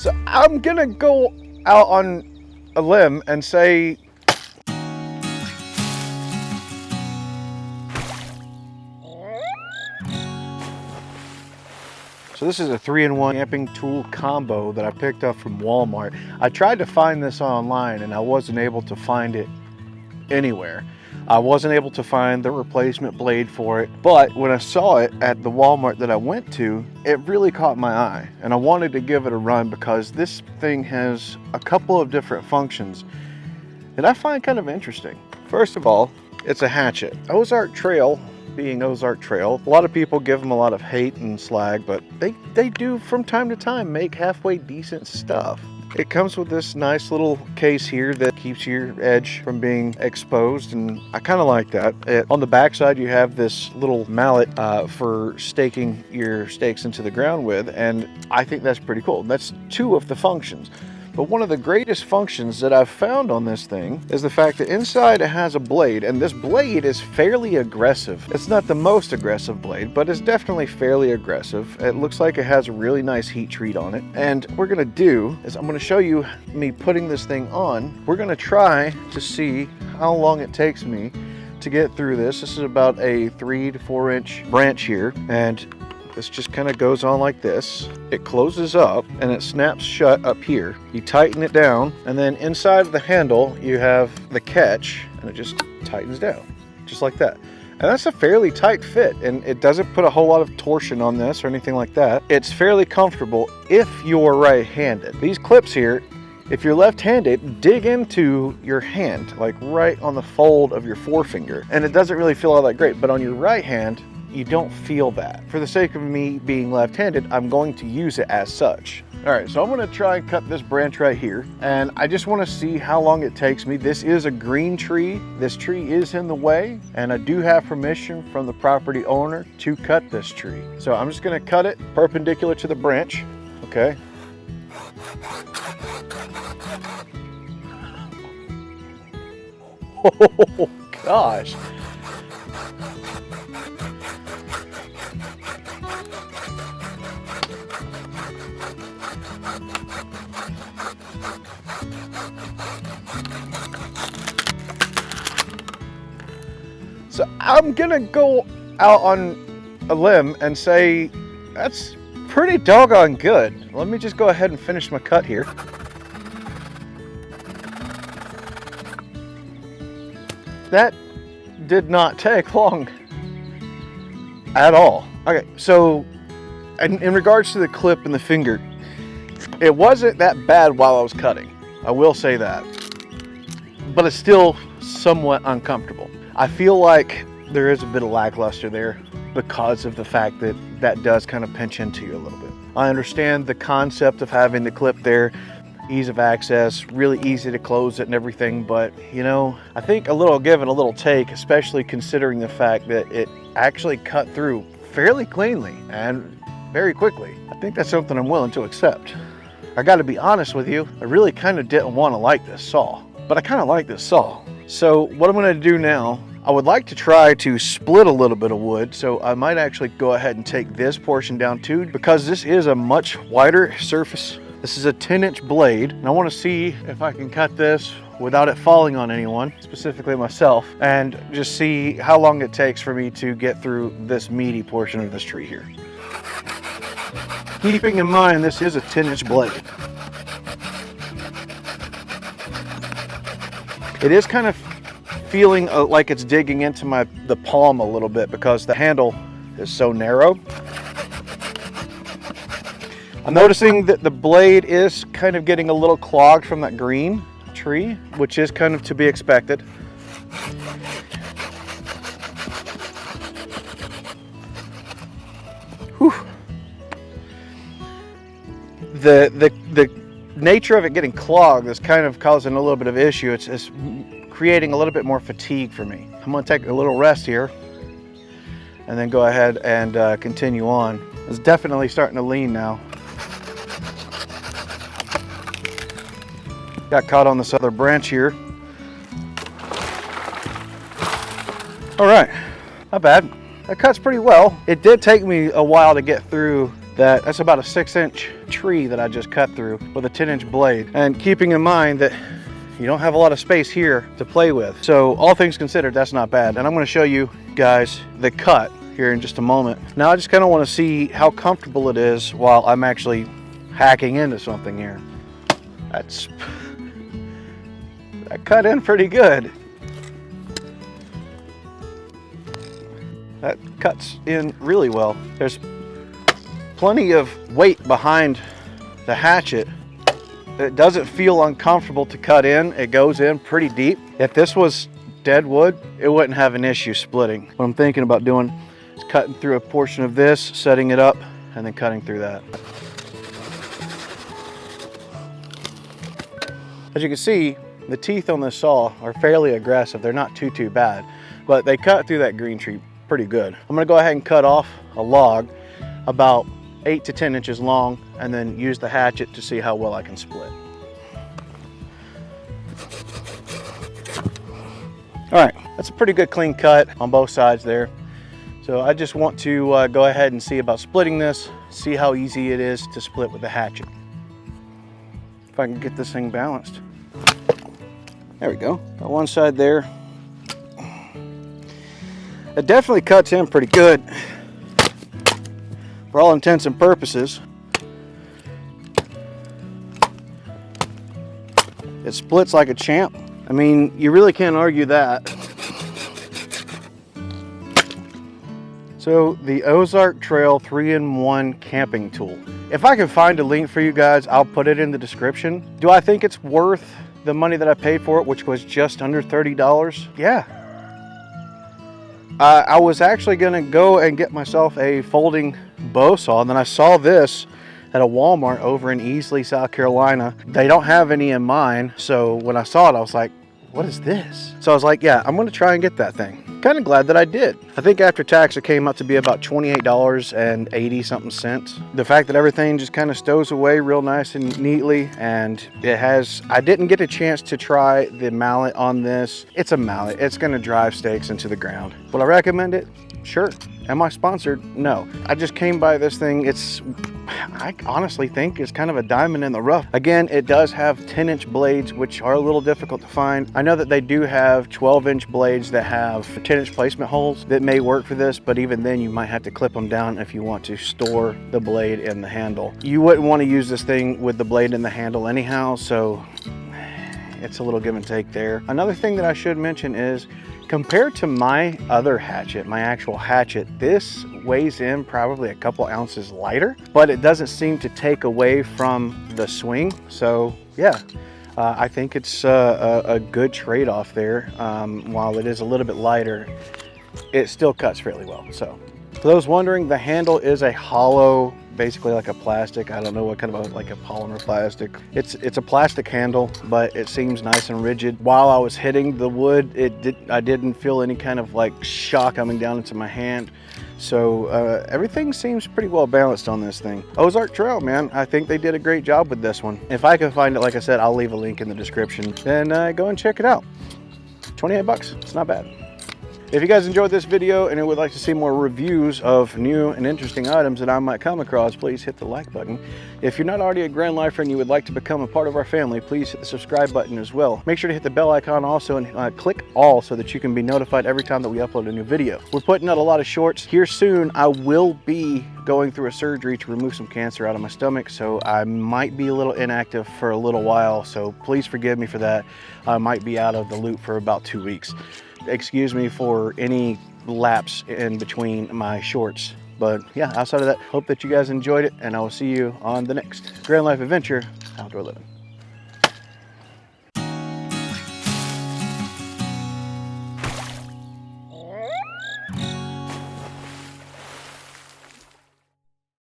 So I'm gonna go out on a limb and say so this is a 3-in-1 camping tool combo that I picked up from Walmart. I tried to find this online and I wasn't able to find it anywhere. I wasn't able to find the replacement blade for it, but when I saw it at the Walmart that I went to, it really caught my eye and I wanted to give it a run because this thing has a couple of different functions that I find kind of interesting. First of all, it's a hatchet. Ozark Trail being Ozark Trail, a lot of people give them a lot of hate and slag, but they do from time to time make halfway decent stuff. It comes with this nice little case here that keeps your edge from being exposed, and I kind of like that. On the back side you have this little mallet for staking your stakes into the ground with, and I think that's pretty cool. That's two of the functions. But one of the greatest functions that I've found on this thing is the fact that inside it has a blade, and this blade is fairly aggressive. It's not the most aggressive blade, but it's definitely fairly aggressive. It looks like it has a really nice heat treat on it. And what we're gonna do is I'm gonna show you me putting this thing on. We're gonna try to see how long it takes me to get through this. This is about a 3 to 4 inch branch here, and this just kind of goes on like this. It closes up and it snaps shut up here. You tighten it down, and then inside of the handle you have the catch, and it just tightens down just like that. And that's a fairly tight fit, and it doesn't put a whole lot of torsion on this or anything like that. It's fairly comfortable if you're right-handed. These clips here, if you're left-handed, dig into your hand, like right on the fold of your forefinger, and it doesn't really feel all that great. But on your right hand, you don't feel that. For the sake of me being left-handed, I'm going to use it as such. All right, so I'm gonna try and cut this branch right here, and I just wanna see how long it takes me. This is a green tree. This tree is in the way, and I do have permission from the property owner to cut this tree. So I'm just gonna cut it perpendicular to the branch, okay? Oh gosh. So I'm gonna go out on a limb and say that's pretty doggone good. Let me just go ahead and finish my cut here. That did not take long at all. Okay, so in regards to the clip and the finger, it wasn't that bad while I was cutting. I will say that. But it's still somewhat uncomfortable. I feel like there is a bit of lackluster there because of the fact that that does kind of pinch into you a little bit. I understand the concept of having the clip there, ease of access, really easy to close it and everything, but you know, I think a little give and a little take, especially considering the fact that it actually cut through fairly cleanly and very quickly. I think that's something I'm willing to accept. I gotta be honest with you, I really kind of didn't want to like this saw, but I kind of like this saw. So what I'm gonna do now, I would like to try to split a little bit of wood, so I might actually go ahead and take this portion down too, because this is a much wider surface. This is a 10-inch blade, and I want to see if I can cut this without it falling on anyone, specifically myself, and just see how long it takes for me to get through this meaty portion of this tree here. Keeping in mind this is a 10-inch blade. It is kind of feeling like it's digging into the palm a little bit because the handle is so narrow. I'm noticing that the blade is kind of getting a little clogged from that green tree, which is kind of to be expected. Whew. The nature of it getting clogged is kind of causing a little bit of issue. It's creating a little bit more fatigue for me. I'm gonna take a little rest here and then go ahead and continue on. It's definitely starting to lean now. Got caught on this other branch here. All right, not bad. that cuts pretty well. It did take me a while to get through that. That's about a 6-inch tree that I just cut through with a 10-inch blade. And keeping in mind that you don't have a lot of space here to play with. So all things considered, that's not bad. And I'm gonna show you guys the cut here in just a moment. Now I just kind of want to see how comfortable it is while I'm actually hacking into something here. That cut in pretty good. That cuts in really well. There's plenty of weight behind the hatchet. It doesn't feel uncomfortable to cut in. It goes in pretty deep. If this was dead wood, it wouldn't have an issue splitting. What I'm thinking about doing is cutting through a portion of this, setting it up, and then cutting through that. As you can see, the teeth on this saw are fairly aggressive. They're not too bad, but they cut through that green tree pretty good. I'm gonna go ahead and cut off a log about 8 to 10 inches long and then use the hatchet to see how well I can split. All right, that's a pretty good clean cut on both sides there. So I just want to go ahead and see about splitting this, see how easy it is to split with the hatchet. If I can get this thing balanced. There we go, got one side there. It definitely cuts in pretty good for all intents and purposes. It splits like a champ. I mean, you really can't argue that. So the Ozark Trail 3-in-1 camping tool. If I can find a link for you guys, I'll put it in the description. Do I think it's worth the money that I paid for it, which was just under $30? Yeah. I was actually gonna go and get myself a folding bow saw, and then I saw this at a Walmart over in Easley, South Carolina. They don't have any in mine, so when I saw it, I was like, what is this? So I was like, yeah, I'm gonna try and get that thing. Kind of glad that I did. I think after tax, it came out to be about $28.80 something. The fact that everything just kind of stows away real nice and neatly, and it has, I didn't get a chance to try the mallet on this. It's a mallet, it's gonna drive stakes into the ground. Would I recommend it? Sure. Am I sponsored? No. I just came by this thing. I honestly think it's kind of a diamond in the rough. Again, it does have 10-inch blades, which are a little difficult to find. I know that they do have 12-inch blades that have 10-inch placement holes that may work for this, but even then you might have to clip them down if you want to store the blade in the handle. You wouldn't want to use this thing with the blade in the handle anyhow, so it's a little give and take there. Another thing that I should mention is, compared to my other hatchet, my actual hatchet, this weighs in probably a couple ounces lighter, but it doesn't seem to take away from the swing. So yeah, I think it's a good trade-off there. While it is a little bit lighter, it still cuts fairly well. So for those wondering, the handle is a hollow, basically like a plastic. I don't know what kind of like a polymer plastic. It's a plastic handle, but it seems nice and rigid. While I was hitting the wood, I didn't feel any kind of like shock coming down into my hand. So everything seems pretty well balanced on this thing. Ozark Trail, man, I think they did a great job with this one. If I can find it, like I said, I'll leave a link in the description. Then go and check it out. 28 bucks, it's not bad. If you guys enjoyed this video and would like to see more reviews of new and interesting items that I might come across, please hit the like button. If you're not already a Grand Lifer and you would like to become a part of our family, please hit the subscribe button as well. Make sure to hit the bell icon also and click all so that you can be notified every time that we upload a new video. We're putting out a lot of shorts. Here soon, I will be going through a surgery to remove some cancer out of my stomach, so I might be a little inactive for a little while, so please forgive me for that. I might be out of the loop for about 2 weeks. Excuse me for any lapse in between my shorts. But yeah, outside of that, hope that you guys enjoyed it, and I will see you on the next Grand Life Adventure Outdoor Living.